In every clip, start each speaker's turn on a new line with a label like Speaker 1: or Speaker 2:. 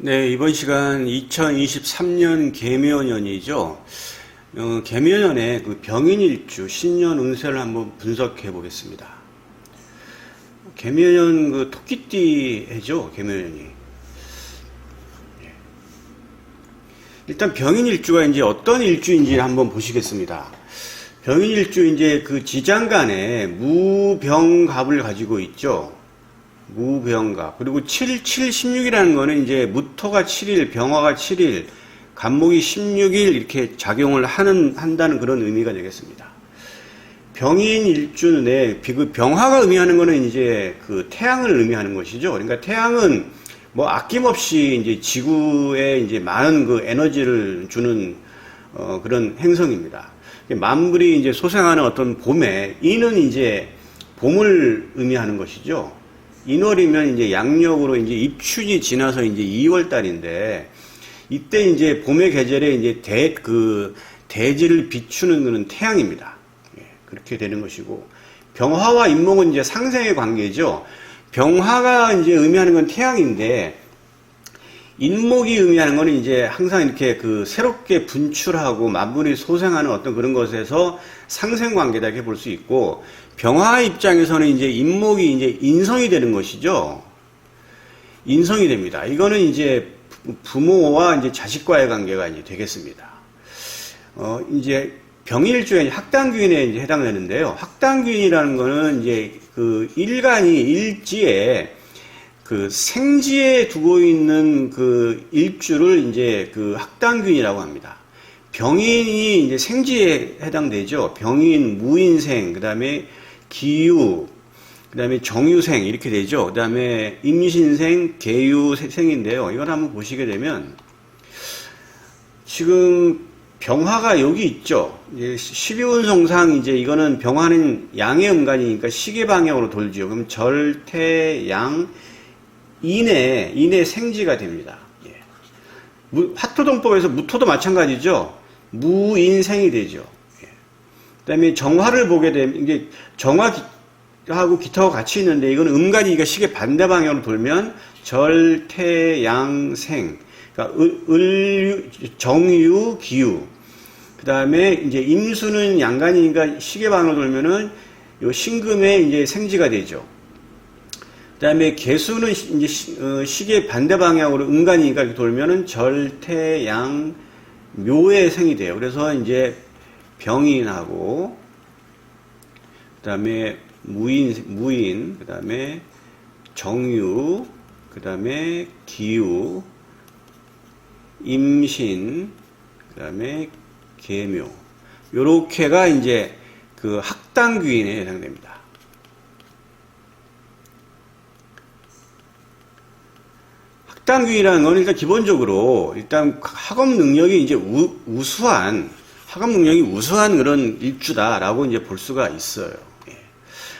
Speaker 1: 네, 이번 시간 2023년 계묘년이죠. 계묘년의 그 병인일주 신년 운세를 한번 분석해 보겠습니다. 계묘년 그 토끼띠 해죠, 계묘년이. 일단 병인일주가 이제 어떤 일주인지 한번 보시겠습니다. 병인일주 이제 그 지장간에 무병갑을 가지고 있죠. 무병갑. 그리고 7, 16이라는 거는 이제 무토가 7일, 병화가 7일, 간목이 16일 이렇게 작용을 한다는 그런 의미가 되겠습니다. 병인 일주는 그 병화가 의미하는 거는 이제 그 태양을 의미하는 것이죠. 그러니까 태양은 뭐 아낌없이 이제 지구에 이제 많은 그 에너지를 주는 그런 행성입니다. 만물이 이제 소생하는 어떤 봄에 이는 이제 봄을 의미하는 것이죠. 인월이면 이제 양력으로 이제 입춘이 지나서 이제 2월 달인데 이때 이제 봄의 계절에 이제 대지를 비추는 것은 태양입니다. 그렇게 되는 것이고 병화와 인목은 이제 상생의 관계죠. 병화가 이제 의미하는 건 태양인데 인목이 의미하는 것은 이제 항상 이렇게 그 새롭게 분출하고 만물이 소생하는 어떤 그런 것에서 상생 관계다 이렇게 볼 수 있고 병화 입장에서는 이제 인목이 이제 인성이 되는 것이죠. 인성이 됩니다. 이거는 이제 부모와 이제 자식과의 관계가 이제 되겠습니다. 이제 병일주에 학당균에 이제 해당되는데요. 학당균이라는 거는 이제 그 일간이 일지에 그 생지에 두고 있는 그 일주를 이제 그 학당균이라고 합니다. 병인이 이제 생지에 해당되죠. 병인, 무인생, 그 다음에 기유, 그 다음에 정유생 이렇게 되죠. 그 다음에 임신생, 계유생인데요. 이걸 한번 보시게 되면 지금 병화가 여기 있죠. 이제 12운성상 이제 이거는 병화는 양의 음간이니까 시계 방향으로 돌죠. 그럼 절태양 인의 생지가 됩니다. 예. 화토동법에서 무토도 마찬가지죠. 무인생이 되죠. 예. 그 다음에 정화를 보게 되면 이제 정화하고 기타가 같이 있는데 이건 음간이니까 시계 반대 방향으로 돌면 절태양생, 그러니까 정유, 기유. 그 다음에 이제 임수는 양간이니까 시계 방향으로 돌면은 요 신금의 이제 생지가 되죠. 그 다음에 개수는 이제 시계 반대 방향으로 음간이니까 이렇게 돌면은 절태양 묘의 생이 돼요. 그래서 이제 병인하고 그 다음에 무인, 그 다음에 정유, 그 다음에 기유, 임신, 그 다음에 계묘. 요렇게가 이제 그 학당귀인에 해당됩니다. 학당귀인이라는 건 일단 기본적으로 일단 학업 능력이 이제 우수한 그런 일주다라고 이제 볼 수가 있어요. 예.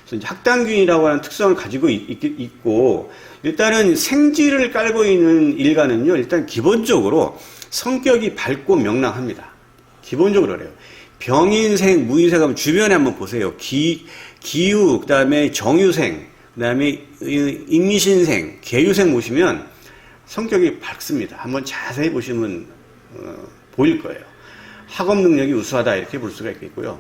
Speaker 1: 그래서 이제 학당귀인이라고 하는 특성을 가지고 있고 일단은 생지를 깔고 있는 일간은요. 일단 기본적으로 성격이 밝고 명랑합니다. 기본적으로 그래요. 병인생, 무인생 하면 주변에 한번 보세요. 기유, 그 다음에 정유생, 그 다음에 임신생, 계유생 보시면 성격이 밝습니다. 한번 자세히 보시면 보일 거예요. 학업 능력이 우수하다 이렇게 볼 수가 있겠고요.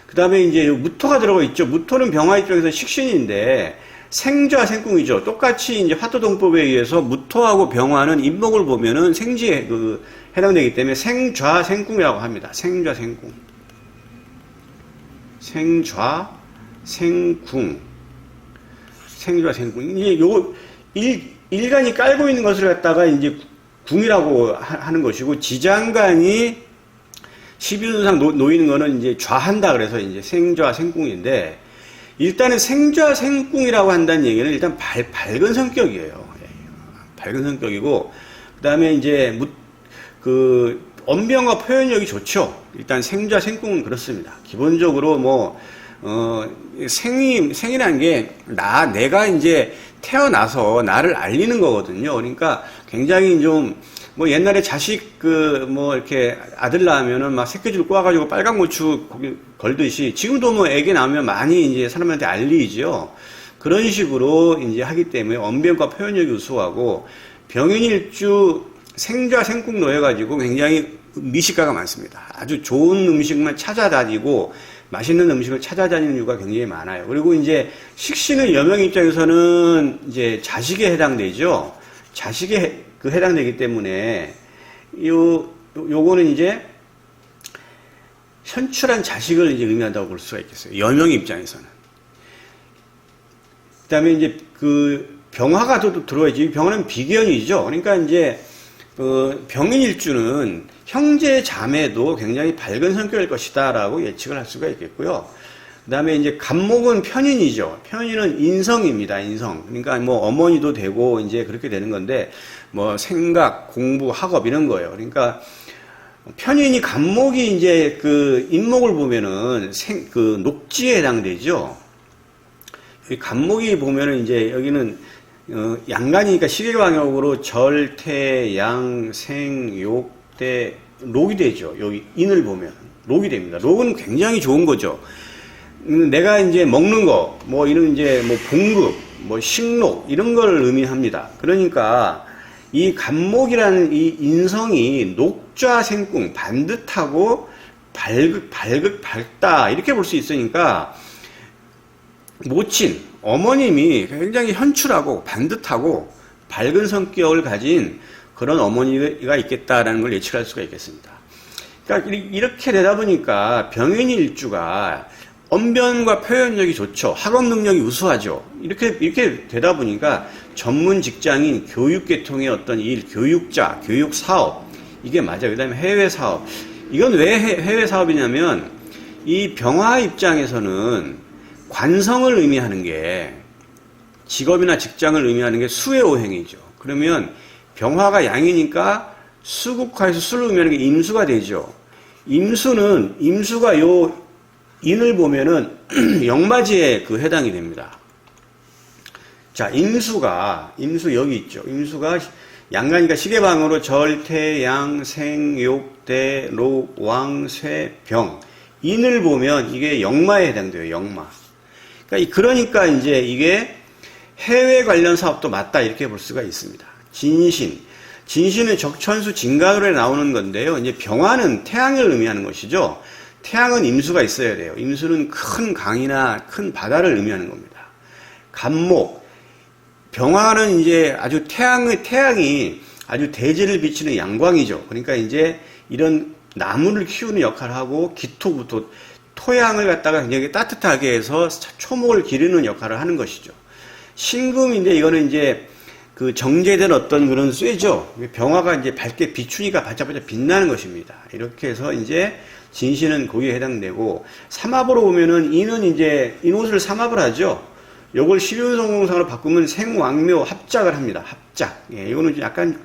Speaker 1: 그 다음에 이제 무토가 들어가 있죠. 무토는 병화 입장에서 식신인데 생좌 생궁이죠. 똑같이 이제 화토동법에 의해서 무토하고 병화는 인목을 보면은 생지에 해당되기 때문에 생좌 생궁이라고 합니다. 생좌 생궁. 생좌 생궁. 생좌 생궁. 이제 요거 일간이 깔고 있는 것을 갖다가 이제 궁이라고 하는 것이고 지장간이 12운상 놓이는 거는 이제 좌한다 그래서 이제 생좌 생궁인데 일단은 생좌 생궁이라고 한다는 얘기는 일단 밝은 성격이에요. 밝은 성격이고 그다음에 이제 언변과 표현력이 좋죠. 일단 생좌 생궁은 그렇습니다. 기본적으로 뭐 생이라는 게 내가 이제 태어나서 나를 알리는 거거든요. 그러니까 굉장히 좀 뭐 옛날에 자식 뭐 이렇게 아들 낳으면은 막 새끼줄 꼬아가지고 빨간 고추 걸듯이 지금도 뭐 애기 낳으면 많이 이제 사람한테 알리죠. 그런 식으로 이제 하기 때문에 언변과 표현력이 우수하고 병인일주 생좌 생국 놓여가지고 굉장히 미식가가 많습니다. 아주 좋은 음식만 찾아다니고 맛있는 음식을 찾아다니는 이유가 굉장히 많아요. 그리고 이제 식신의 여명 입장에서는 이제 자식에 해당되죠. 자식에 해당되기 때문에 요거는 이제 현출한 자식을 이제 의미한다고 볼 수가 있겠어요. 여명 입장에서는. 그다음에 이제 그 병화가 또 들어와야지. 병화는 비견이죠. 그러니까 이제 병인일주는 형제 자매도 굉장히 밝은 성격일 것이다라고 예측을 할 수가 있겠고요. 그다음에 이제 간목은 편인이죠. 편인은 인성입니다. 인성. 그러니까 뭐 어머니도 되고 이제 그렇게 되는 건데 뭐 생각, 공부, 학업 이런 거예요. 그러니까 편인이 간목이 이제 그 인목을 보면은 그 녹지에 해당되죠. 간목이 보면은 이제 여기는 양간이니까 시계방역으로 절, 태, 양, 생, 욕, 대, 록이 되죠. 여기 인을 보면 록이 됩니다. 록은 굉장히 좋은 거죠. 내가 이제 먹는 거, 뭐 이런 이제 뭐 봉급, 뭐 식록 이런 걸 의미합니다. 그러니까 이 간목이라는 이 인성이 녹좌 생궁 반듯하고 밝다 이렇게 볼 수 있으니까 모친 어머님이 굉장히 현출하고 반듯하고 밝은 성격을 가진 그런 어머니가 있겠다라는 걸 예측할 수가 있겠습니다. 그러니까 이렇게 되다 보니까 병인일주가 언변과 표현력이 좋죠. 학업 능력이 우수하죠. 이렇게 되다 보니까 전문 직장인 교육계통의 어떤 일, 교육자, 교육사업, 이게 맞아요. 그 다음에 해외사업. 이건 왜 해외사업이냐면, 이 병화 입장에서는 관성을 의미하는 게, 직업이나 직장을 의미하는 게 수의오행이죠. 그러면 병화가 양이니까 수국화에서 수를 의미하는 게 임수가 되죠. 임수가 요 인을 보면은 역마지에 해당이 됩니다. 자, 임수 여기 있죠. 임수가 양간이니까 시계방으로 절, 태, 양, 생, 욕, 대, 록, 왕, 쇠, 병. 인을 보면 이게 역마에 해당돼요. 역마. 그러니까 이제 이게 해외 관련 사업도 맞다 이렇게 볼 수가 있습니다. 진신은 적천수 진간으로 나오는 건데요. 이제 병화는 태양을 의미하는 것이죠. 태양은 임수가 있어야 돼요. 임수는 큰 강이나 큰 바다를 의미하는 겁니다. 간목, 병화는 이제 아주 태양이 아주 대지를 비치는 양광이죠. 그러니까 이제 이런 나무를 키우는 역할을 하고 기토부터 토양을 갖다가 굉장히 따뜻하게 해서 초목을 기르는 역할을 하는 것이죠. 신금인데 이거는 이제 그 정제된 어떤 그런 쇠죠. 병화가 이제 밝게 비추니까 반짝반짝 빛나는 것입니다. 이렇게 해서 이제 진신은 거기에 해당되고, 삼합으로 보면은 인은 이제 인옷을 삼합을 하죠. 요걸 실윤성공상으로 바꾸면 생왕묘 합작을 합니다. 합작. 예, 이거는 약간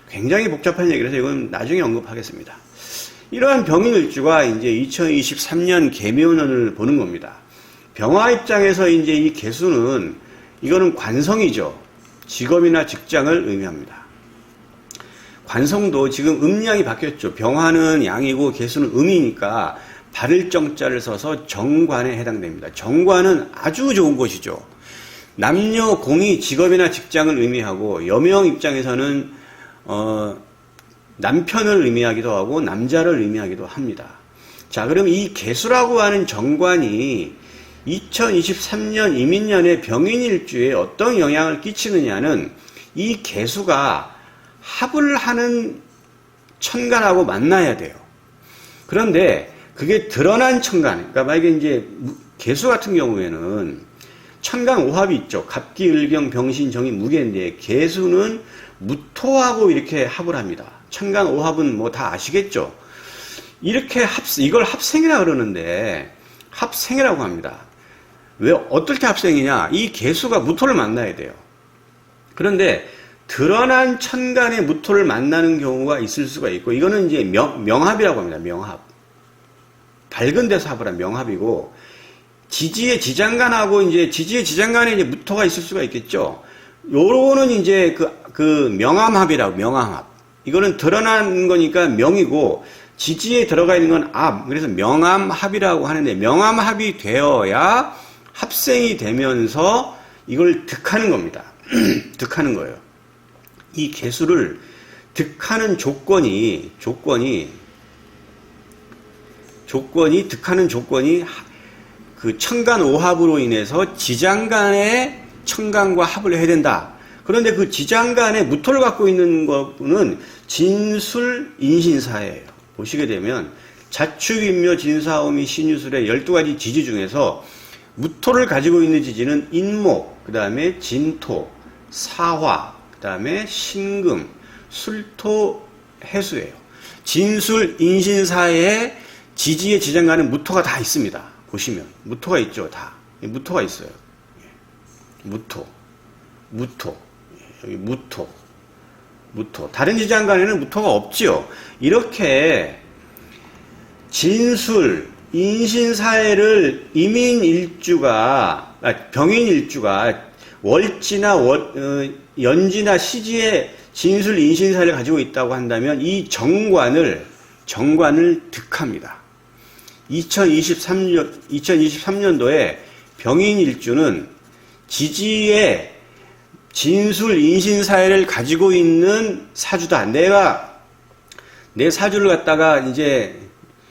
Speaker 1: 굉장히 복잡한 얘기라서 이건 나중에 언급하겠습니다. 이러한 병인일주가 이제 2023년 계묘년을 보는 겁니다. 병화 입장에서 이제 이 개수는 이거는 관성이죠. 직업이나 직장을 의미합니다. 관성도 지금 음양이 바뀌었죠. 병화는 양이고 개수는 음이니까 바를 정자를 써서 정관에 해당됩니다. 정관은 아주 좋은 것이죠. 남녀 공이 직업이나 직장을 의미하고, 여명 입장에서는 남편을 의미하기도 하고 남자를 의미하기도 합니다. 자, 그럼 이 개수라고 하는 정관이 2023년 이민년의 병인일주에 어떤 영향을 끼치느냐는 이 개수가 합을 하는 천간하고 만나야 돼요. 그런데 그게 드러난 천간, 그러니까 만약에 이제 개수 같은 경우에는 천간 오합이 있죠. 갑기, 을경, 병신, 정이, 무게인데 개수는 무토하고 이렇게 합을 합니다. 천간 오합은 뭐 다 아시겠죠. 이렇게 이걸 합생이라 그러는데 합생이라고 합니다. 왜 어떻게 합생이냐? 이 개수가 무토를 만나야 돼요. 그런데 드러난 천간의 무토를 만나는 경우가 있을 수가 있고, 이거는 이제 명합이라고 합니다. 명합. 밝은 데서 합을 한 명합이고, 지지의 지장간하고 이제 지지의 지장간에 이제 무토가 있을 수가 있겠죠. 요거는 이제 그 명암합이라고, 명암합. 이거는 드러난 거니까 명이고, 지지에 들어가 있는 건 합. 그래서 명암합이라고 하는데, 명암합이 되어야 합생이 되면서 이걸 득하는 겁니다. 득하는 거예요. 이 개수를 득하는 조건이 그 청간 오합으로 인해서 지장간의 청간과 합을 해야 된다. 그런데 그 지장간의 무토를 갖고 있는 거는 진술 인신사예요. 보시게 되면 자축인묘 진사오미 신유술의 12가지 지지 중에서 무토를 가지고 있는 지지는 인목, 그 다음에 진토, 사화, 그 다음에 신금, 술토, 해수예요. 진술 인신사의 지지의 지장간은 무토가 다 있습니다. 보시면 무토가 있죠. 다 무토가 있어요. 무토 여기 무토 다른 지장간에는 무토가 없지요. 이렇게 진술 인신사회를 병인일주가 월지나 연지나 시지의 진술 인신사회를 가지고 있다고 한다면 이 정관을 득합니다. 2023년도에 병인일주는 지지의 진술 인신사회를 가지고 있는 사주다. 내가 내 사주를 갖다가 이제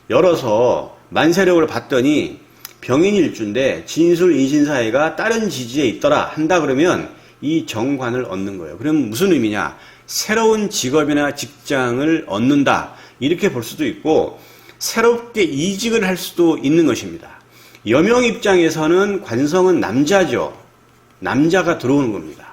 Speaker 1: 열어서 만세력을 봤더니 병인일주인데 진술 인신사회가 다른 지지에 있더라 한다 그러면 이 정관을 얻는 거예요. 그럼 무슨 의미냐? 새로운 직업이나 직장을 얻는다. 이렇게 볼 수도 있고 새롭게 이직을 할 수도 있는 것입니다. 여명 입장에서는 관성은 남자죠. 남자가 들어오는 겁니다.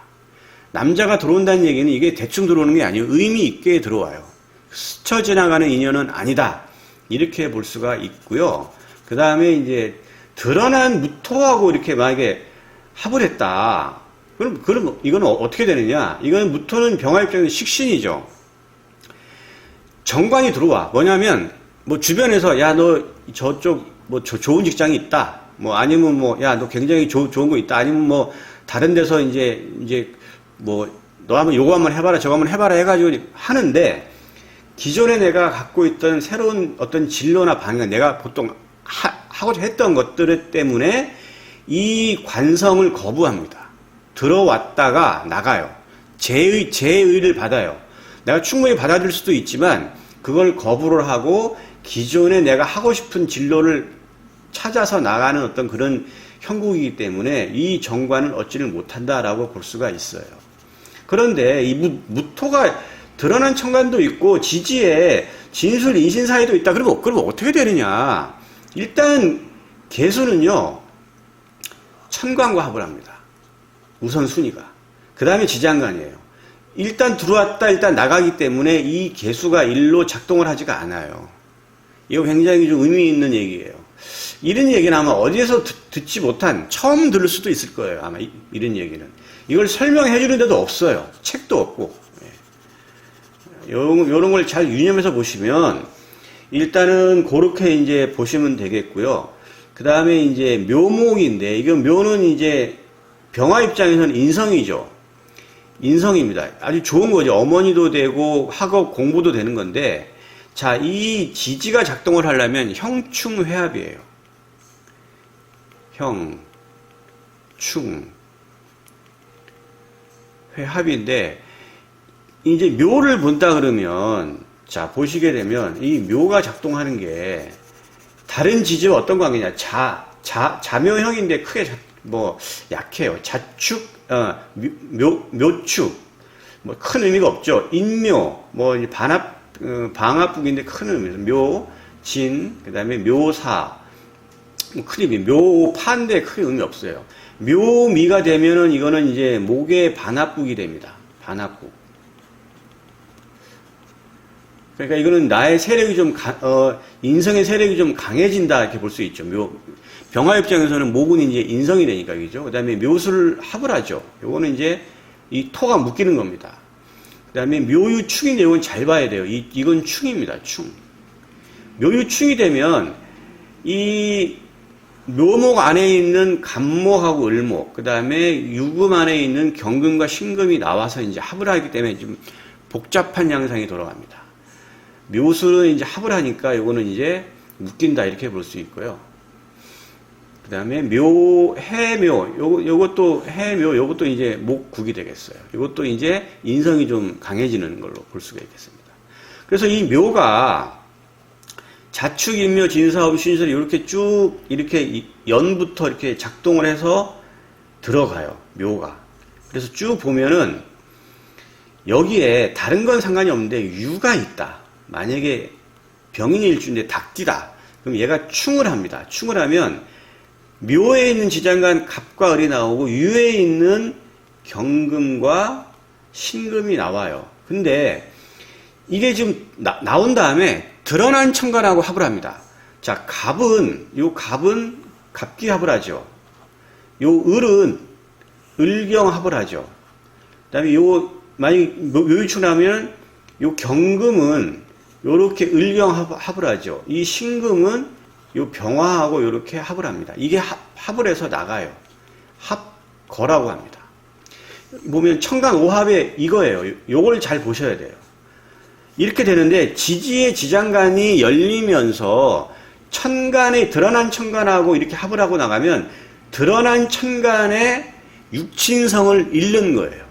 Speaker 1: 남자가 들어온다는 얘기는 이게 대충 들어오는 게 아니에요. 의미 있게 들어와요. 스쳐 지나가는 인연은 아니다. 이렇게 볼 수가 있고요. 그 다음에 이제 드러난 무토하고 이렇게 만약에 합을 했다. 그럼 이거는 어떻게 되느냐? 이거는 무토는 병화 입장에서 식신이죠. 정관이 들어와. 뭐냐면 뭐 주변에서 야 너 저쪽 뭐 좋은 직장이 있다. 뭐 아니면 뭐 야 너 굉장히 좋은 거 있다. 아니면 뭐 다른 데서 이제 뭐 너 한번 요거 한번 해봐라 저거 한번 해봐라 해가지고 하는데 기존에 내가 갖고 있던 새로운 어떤 진로나 방향 내가 보통 하고자 했던 것들 때문에 이 관성을 거부합니다. 들어왔다가 나가요. 제의를 받아요. 내가 충분히 받아들일 수도 있지만 그걸 거부를 하고 기존에 내가 하고 싶은 진로를 찾아서 나가는 어떤 그런 형국이기 때문에 이 정관을 얻지를 못한다라고 볼 수가 있어요. 그런데 이 무토가 드러난 청간도 있고 지지에 진술 인신사회도 있다. 그러면 어떻게 되느냐? 일단 개수는요 천간과 합을 합니다. 우선 순위가. 그 다음에 지장간이에요. 일단 들어왔다 일단 나가기 때문에 이 개수가 일로 작동을 하지가 않아요. 이거 굉장히 좀 의미 있는 얘기예요. 이런 얘기는 아마 어디에서 듣지 못한 처음 들을 수도 있을 거예요. 아마 이런 얘기는. 이걸 설명해 주는 데도 없어요. 책도 없고. 요런 걸 잘 유념해서 보시면 일단은 그렇게 이제 보시면 되겠고요. 그 다음에 이제 묘목인데 이건 묘는 이제 병화 입장에서는 인성이죠. 인성입니다. 아주 좋은 거죠. 어머니도 되고 학업 공부도 되는 건데 자, 이 지지가 작동을 하려면 형충회합이에요. 형충회합인데 이제 묘를 본다 그러면 자 보시게 되면 이 묘가 작동하는 게 다른 지지와 어떤 관계냐 자묘형인데 크게 뭐 약해요. 자축 묘축 뭐 큰 의미가 없죠. 인묘 뭐 방합북인데 큰 의미죠. 묘진 그다음에 묘사 큰 의미 묘파인데 크게 의미 없어요. 묘미가 되면은 이거는 이제 목의 반합북이 됩니다. 반합북. 그러니까 이거는 나의 세력이 인성의 세력이 좀 강해진다 이렇게 볼 수 있죠. 병화 입장에서는 목은 이제 인성이 되니까 그죠. 그 다음에 묘수를 합을 하죠. 요거는 이제 이 토가 묶이는 겁니다. 그 다음에 묘유충인데 이건 잘 봐야 돼요. 이건 충입니다. 충. 묘유충이 되면 이 묘목 안에 있는 간목하고 을목, 그 다음에 유금 안에 있는 경금과 신금이 나와서 이제 합을 하기 때문에 좀 복잡한 양상이 돌아갑니다. 묘수는 이제 합을 하니까 요거는 이제 묶인다 이렇게 볼 수 있고요. 그 다음에 묘, 해묘, 요것도 해묘, 요것도 이제 목국이 되겠어요. 요것도 이제 인성이 좀 강해지는 걸로 볼 수가 있겠습니다. 그래서 이 묘가 자축, 인묘, 진사업, 신설 이렇게 쭉 이렇게 연부터 이렇게 작동을 해서 들어가요. 묘가. 그래서 쭉 보면은 여기에 다른 건 상관이 없는데 유가 있다. 만약에 병인일주인데 닭띠다. 그럼 얘가 충을 합니다. 충을 하면 묘에 있는 지장간 갑과 을이 나오고 유에 있는 경금과 신금이 나와요. 근데 이게 지금 나온 다음에 드러난 천간하고 합을 합니다. 자, 갑은 갑기합을 하죠. 요 을은 을경합을 하죠. 그 다음에 만약 묘유충하면 요 경금은 요렇게 을경합을 하죠. 이 신금은 요 병화하고 요렇게 합을 합니다. 이게 합을 해서 나가요. 합거라고 합니다. 보면 천간 오합에 이거예요. 요걸 잘 보셔야 돼요. 이렇게 되는데 지지의 지장간이 열리면서 천간에 드러난 천간하고 이렇게 합을 하고 나가면 드러난 천간의 육친성을 잃는 거예요.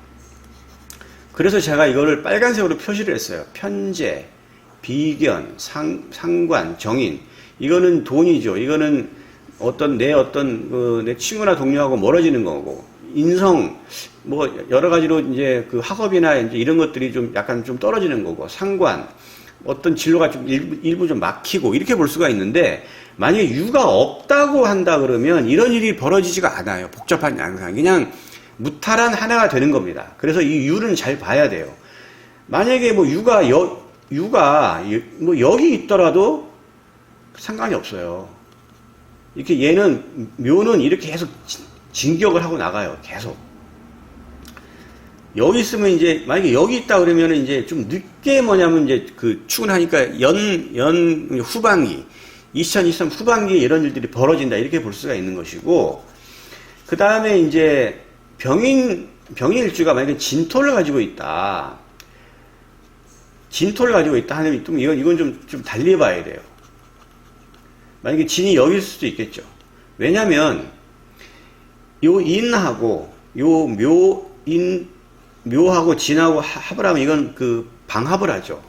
Speaker 1: 그래서 제가 이거를 빨간색으로 표시를 했어요. 편재, 비견, 상관, 정인. 이거는 돈이죠. 이거는 내 친구나 동료하고 멀어지는 거고, 인성, 여러 가지로 이제 그 학업이나 이제 이런 것들이 좀 약간 좀 떨어지는 거고, 상관, 어떤 진로가 좀 일부 좀 막히고, 이렇게 볼 수가 있는데, 만약에 유가 없다고 한다 그러면 이런 일이 벌어지지가 않아요. 복잡한 양상. 그냥 무탈한 하나가 되는 겁니다. 그래서 이 유는 잘 봐야 돼요. 만약에 유가 여기 있더라도 상관이 없어요. 이렇게 묘는 이렇게 계속 진격을 하고 나가요. 계속. 여기 있으면 이제, 만약에 여기 있다 그러면 이제 좀 늦게 이제 출근하니까 후반기, 2023 후반기에 이런 일들이 벌어진다. 이렇게 볼 수가 있는 것이고, 그 다음에 이제 병인일주가 만약에 진토를 가지고 있다. 하면 이건 좀 달리 봐야 돼요. 만약에 진이 여기일 수도 있겠죠. 왜냐면 요 인하고 요 묘하고 진하고 합을 하면 이건 그 방합을 하죠.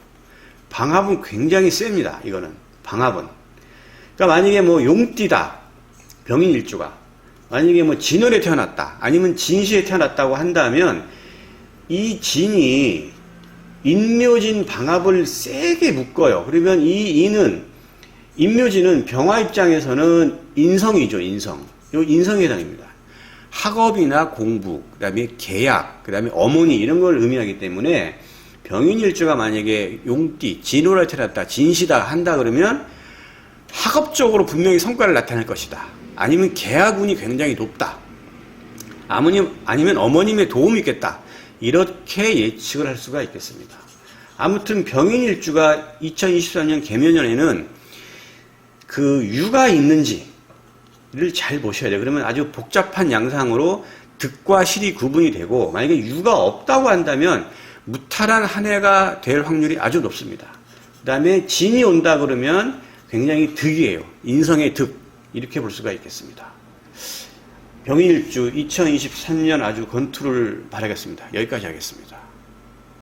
Speaker 1: 방합은 굉장히 셉니다. 이거는 방합은. 그러니까 만약에 용띠다. 병인일주가 만약에 진월에 태어났다. 아니면 진시에 태어났다고 한다면 이 진이 인묘진 방합을 세게 묶어요. 그러면 인묘진은 병화 입장에서는 인성이죠, 인성. 요 인성에 해당입니다. 학업이나 공부, 그 다음에 계약, 그 다음에 어머니 이런 걸 의미하기 때문에 병인일주가 만약에 용띠, 진월에 태어났다, 진시다 한다 그러면 학업적으로 분명히 성과를 나타낼 것이다. 아니면 계약운이 굉장히 높다. 아니면 어머님의 도움이 있겠다. 이렇게 예측을 할 수가 있겠습니다. 아무튼 병인일주가 2023년 개묘년에는 그 유가 있는지를 잘 보셔야 돼요. 그러면 아주 복잡한 양상으로 득과 실이 구분이 되고, 만약에 유가 없다고 한다면 무탈한 한 해가 될 확률이 아주 높습니다. 그 다음에 진이 온다 그러면 굉장히 득이에요. 인성의 득. 이렇게 볼 수가 있겠습니다. 병인일주 2023년 아주 건투를 바라겠습니다. 여기까지 하겠습니다.